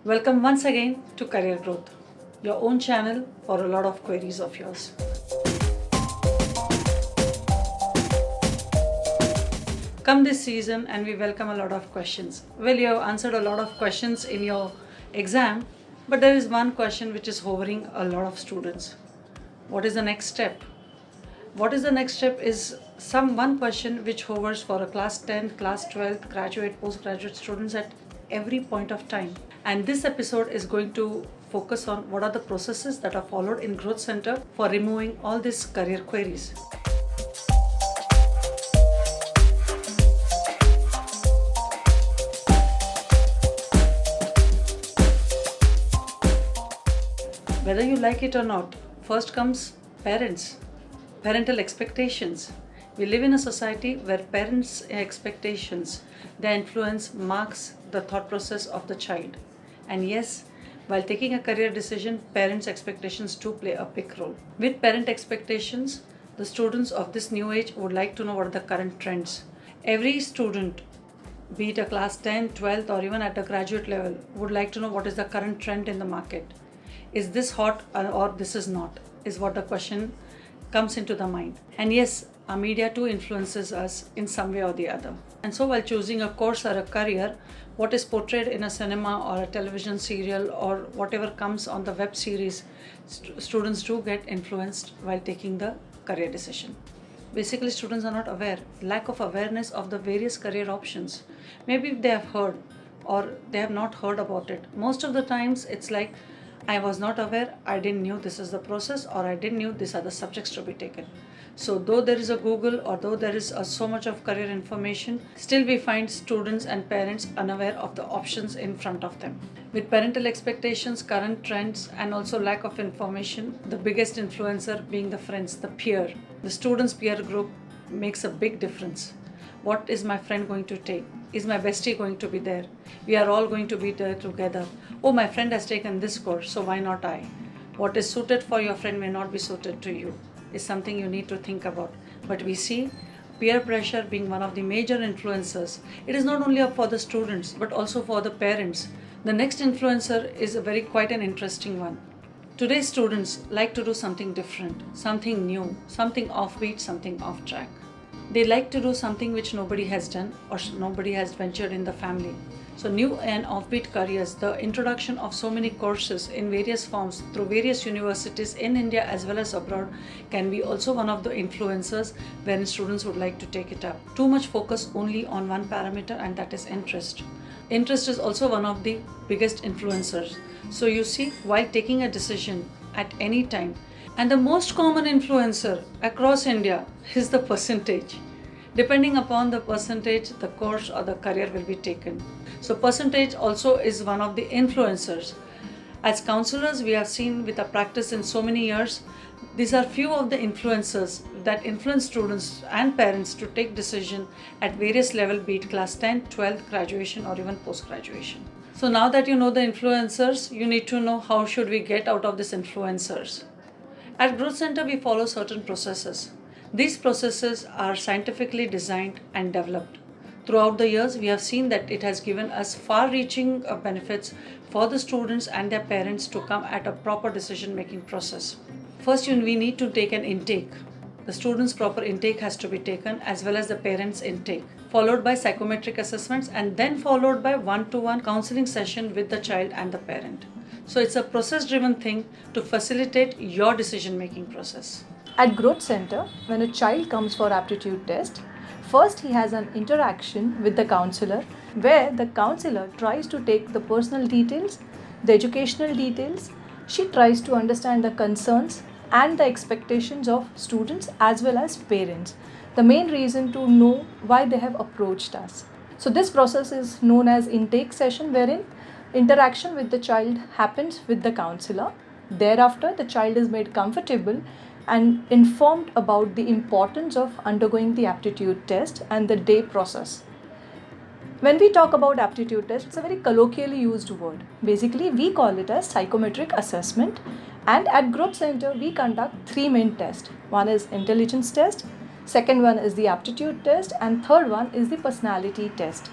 Welcome once again to Career Growth, your own channel for a lot of queries of yours. Come this season and we welcome a lot of questions. Well, you have answered a lot of questions in your exam, but there is one question which is hovering a lot of students. What is the next step? What is the next step is one question which hovers for a class 10th, class 12th, graduate, postgraduate students at every point of time. And this episode is going to focus on what are the processes that are followed in Growth Center for removing all these career queries. Whether you like it or not, first comes parents. Parental expectations. We live in a society where parents' expectations, their influence marks the thought process of the child. And yes, while taking a career decision, parents' expectations do play a big role. With parent expectations, the students of this new age would like to know what are the current trends. Every student, be it a class 10, 12th or even at the graduate level, would like to know what is the current trend in the market. Is this hot or this is not? Is what the question comes into the mind. And yes, our media too influences us in some way or the other. And so while choosing a course or a career, what is portrayed in a cinema or a television serial or whatever comes on the web series, students do get influenced while taking the career decision. Basically, students are not aware, lack of awareness of the various career options. Maybe they have heard or they have not heard about it. Most of the times it's like, I was not aware, I didn't knew this is the process, or I didn't knew these are the subjects to be taken. So though there is a Google or though there is so much of career information, still we find students and parents unaware of the options in front of them. With parental expectations, current trends and also lack of information, the biggest influencer being the friends, the peer. The students' peer group makes a big difference. What is my friend going to take? Is my bestie going to be there? We are all going to be there together. Oh, my friend has taken this course, so why not I? What is suited for your friend may not be suited to you, is something you need to think about. But we see peer pressure being one of the major influencers. It is not only for the students, but also for the parents. The next influencer is quite an interesting one. Today's students like to do something different, something new, something offbeat, something off track. They like to do something which nobody has done or nobody has ventured in the family. So new and offbeat careers, the introduction of so many courses in various forms through various universities in India as well as abroad can be also one of the influencers wherein students would like to take it up. Too much focus only on one parameter, and that is interest. Interest is also one of the biggest influencers. So you see, while taking a decision at any time, and the most common influencer across India is the percentage. Depending upon the percentage, the course or the career will be taken. So percentage also is one of the influencers. As counselors, we have seen with our practice in so many years, these are few of the influencers that influence students and parents to take decision at various level, be it class 10, 12th, graduation or even post-graduation. So now that you know the influencers, you need to know how should we get out of these influencers. At Growth Center, we follow certain processes. These processes are scientifically designed and developed. Throughout the years, we have seen that it has given us far-reaching benefits for the students and their parents to come at a proper decision-making process. First, we need to take an intake. The student's proper intake has to be taken as well as the parents' intake, followed by psychometric assessments and then followed by one-to-one counseling session with the child and the parent. So it's a process-driven thing to facilitate your decision-making process. At Growth Center, when a child comes for aptitude test, first he has an interaction with the counselor where the counselor tries to take the personal details, the educational details. She tries to understand the concerns and the expectations of students as well as parents. The main reason to know why they have approached us. So this process is known as intake session, wherein interaction with the child happens with the counselor. Thereafter, the child is made comfortable and informed about the importance of undergoing the aptitude test and the day process. When we talk about aptitude test, it's a very colloquially used word. Basically, we call it as psychometric assessment, and at Growth Center, we conduct 3 main tests. One is intelligence test, second one is the aptitude test, and third one is the personality test.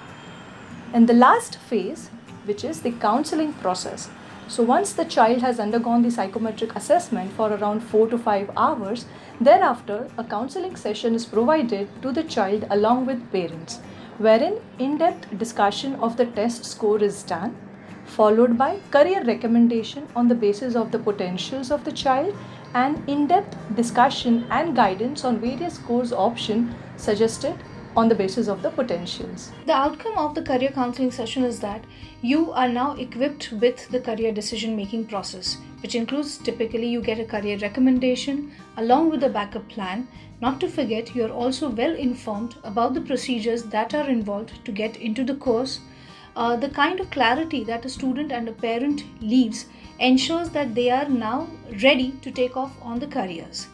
In the last phase, which is the counseling process. So once the child has undergone the psychometric assessment for around 4 to 5 hours, thereafter a counseling session is provided to the child along with parents, wherein in-depth discussion of the test score is done, followed by career recommendation on the basis of the potentials of the child and in-depth discussion and guidance on various course options suggested on the basis of the potentials. The outcome of the career counseling session is that you are now equipped with the career decision making process, which includes typically you get a career recommendation along with a backup plan. Not to forget, you are also well informed about the procedures that are involved to get into the course. The kind of clarity that a student and a parent leaves ensures that they are now ready to take off on the careers.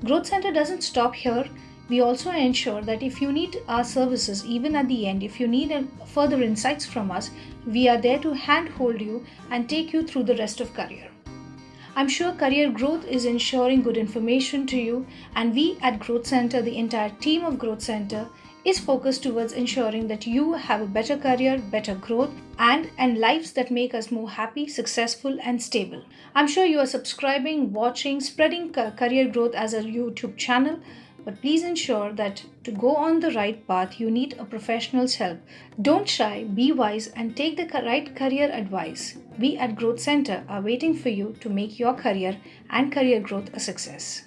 Growth Center doesn't stop here. We also ensure that if you need our services, even at the end, if you need further insights from us, we are there to handhold you and take you through the rest of career. I'm sure career growth is ensuring good information to you, and we at Growth Center, the entire team of Growth Center, is focused towards ensuring that you have a better career, better growth, and lives that make us more happy, successful, and stable. I'm sure you are subscribing, watching, spreading career growth as a YouTube channel. But please ensure that to go on the right path, you need a professional's help. Don't shy, be wise, and take the right career advice. We at Growth Center are waiting for you to make your career and career growth a success.